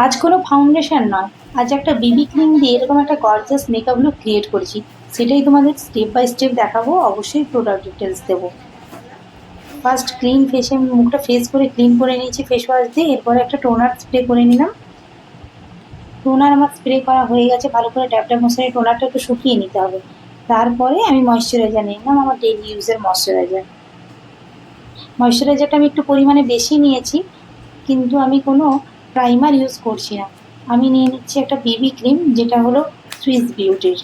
আজ কোনো ফাউন্ডেশন নয়, আজ একটা বিবি ক্রিম দিয়ে এরকম একটা গর্জাস মেকআপ লুক ক্রিয়েট করেছি। সেটাই তোমাদের স্টেপ বাই স্টেপ দেখাবো, অবশ্যই প্রোডাক্ট ডিটেলস দেবো। ফার্স্ট ক্লিন ফেসে মুখটা ফেস করে ক্লিন করে নিয়েছি ফেস ওয়াশ দিয়ে। এরপরে একটা টোনার স্প্রে করে নিলাম। টোনার আমার স্প্রে করা হয়ে গেছে, ভালো করে ট্যাপ ট্যাপ মশারি টোনারটা একটু শুকিয়ে নিতে হবে। তারপরে আমি ময়শ্চারাইজার নিলাম, আমার ডেইলি ইউজের ময়শ্চারাইজার। ময়শ্চারাইজারটা আমি একটু পরিমাণে বেশি নিয়েছি, কিন্তু আমি কোনো প্রাইমার ইউজ করছি না। আমি নিয়ে নিচ্ছি একটা বিবি ক্রিম, যেটা হলো সুইস বিউটির।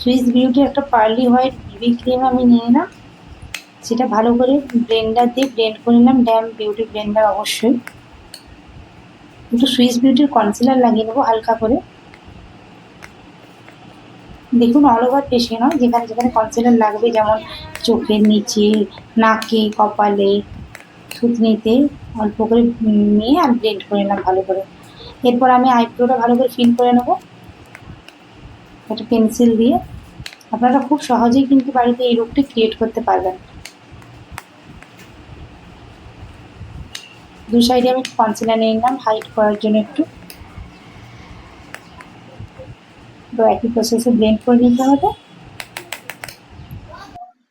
সুইস বিউটির একটা পার্লি হোয়াইট বিবি ক্রিম আমি নিয়ে নিলাম। সেটা ভালো করে ব্লেন্ডার দিয়ে ব্লেন্ড করে নিলাম, ড্যাম বিউটি ব্লেন্ডার অবশ্যই। একটু সুইস বিউটির কনসিলার লাগিয়ে নেবো হালকা করে। দেখুন, অল ওভার ফেসে নয়, যেখানে যেখানে কনসিলার লাগবে, যেমন চোখের নিচে, নাকে, কপালে, থুতনিতে অল্প করে নিয়ে আর ব্লেন্ড করে নিলাম ভালো করে। এরপর আমি আইব্রোটা ভালো করে ফিল করে নেবো একটা পেন্সিল দিয়ে। আপনারা খুব সহজেই কিন্তু বাড়িতে এই লুকটি ক্রিয়েট করতে পারবেন। দু সাইডে আমি কনসিলার নিয়ে নিলাম হাইড করার জন্য একটু। তো একই প্রসেসে ব্লেন্ড করে নিতে হবে।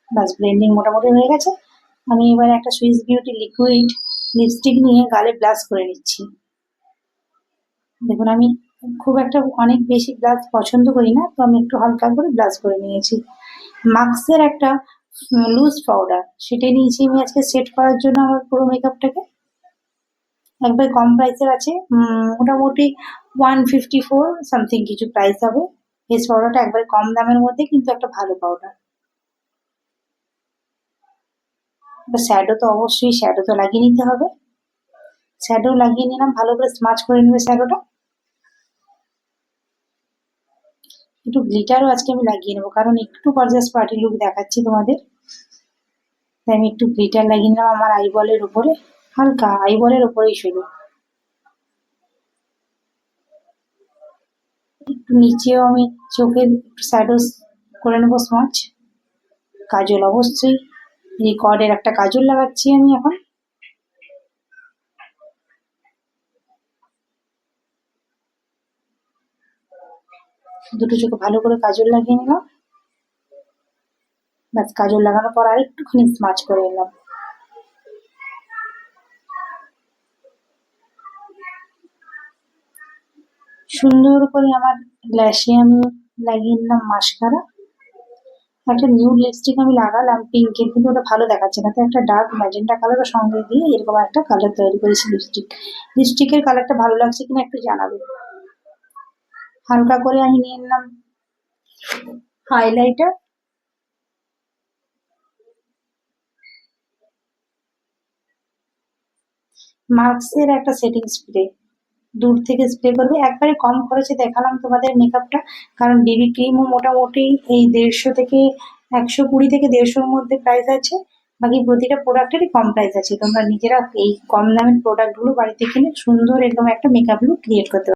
বাস, ব্লেন্ডিং মোটামুটি হয়ে গেছে। আমি এবার একটা সুইস বিউটি লিকুইড লিপস্টিক নিয়ে গালে ব্লাশ করে নিচ্ছি। দেখুন, আমি খুব একটা অনেক বেশি ব্লাশ পছন্দ করি না, তো আমি একটু হালকা করে ব্লাশ করে নিয়েছি। মাক্সের একটা লুজ পাউডার, সেটা নিয়েছি আমি আজকে সেট করার জন্য আমার পুরো মেকআপটাকে। একবার কম প্রাইসের আছে, মোটামুটি 154 সামথিং কিছু প্রাইস হবে। ফেস পাউডারটা একবার কম দামের মধ্যে, কিন্তু একটা ভালো পাউডার। শ্যাডো তো অবশ্যই, শ্যাডো তো লাগিয়ে নিতে হবে। শ্যাডো লাগিয়ে নিলাম, ভালো করে স্মাচ করে নেবে শ্যাডোটা। একটু গ্লিটারও আজকে আমি লাগিয়ে নেবো, কারণ একটু গর্জাস পার্টি লুক দেখাচ্ছি তোমাদের, তাই আমি একটু গ্লিটার লাগিয়ে নিলাম আমার আইবলের উপরে, হালকা আইবলের উপরেই শুধু। একটু নিচেও আমি চোখের একটু শ্যাডো করে নেবো স্মাচ। কাজল অবশ্যই, রিকর্ডের একটা কাজল লাগাচ্ছি আমি এখন। দুটো চোখে ভালো করে কাজল লাগিয়ে নিলাম। ব্যাস, কাজল লাগানোর পর আর একটুখানি স্মাচ করে নিলাম। সুন্দর করে আমার ল্যাশে আমি লাগিয়ে নিলাম মাস্কারা। একটা নিউড লিপস্টিক আমি লাগালাম পিঙ্কের, কিন্তু ওটা ভালো দেখাচ্ছে না, তো একটা ডার্ক ম্যাজেন্টা কালারের সঙ্গে দিয়ে এরকম একটা কালার তৈরি করেছি লিপস্টিক। লিপস্টিকের কালারটা ভালো লাগছে কিনা একটু জানাবে। হালকা করে আমি নিয়ে নিলাম হাইলাইটার। মার্কসের একটা সেটিং স্প্রে, দূর থেকে স্প্রে করবে। একবারে কম খরচে দেখালাম তোমাদের মেকআপটা, কারণ বিবি ক্রিমও মোটামুটি এই 150 থেকে 120 থেকে 150-র মধ্যে প্রাইস আছে। বাকি প্রতিটা প্রোডাক্টেরই কম প্রাইস আছে। তোমরা নিজেরা এই কম দামের প্রোডাক্টগুলো বাড়িতে কিনে সুন্দর এরকম একটা মেকআপ লুক ক্রিয়েট করতে পারো।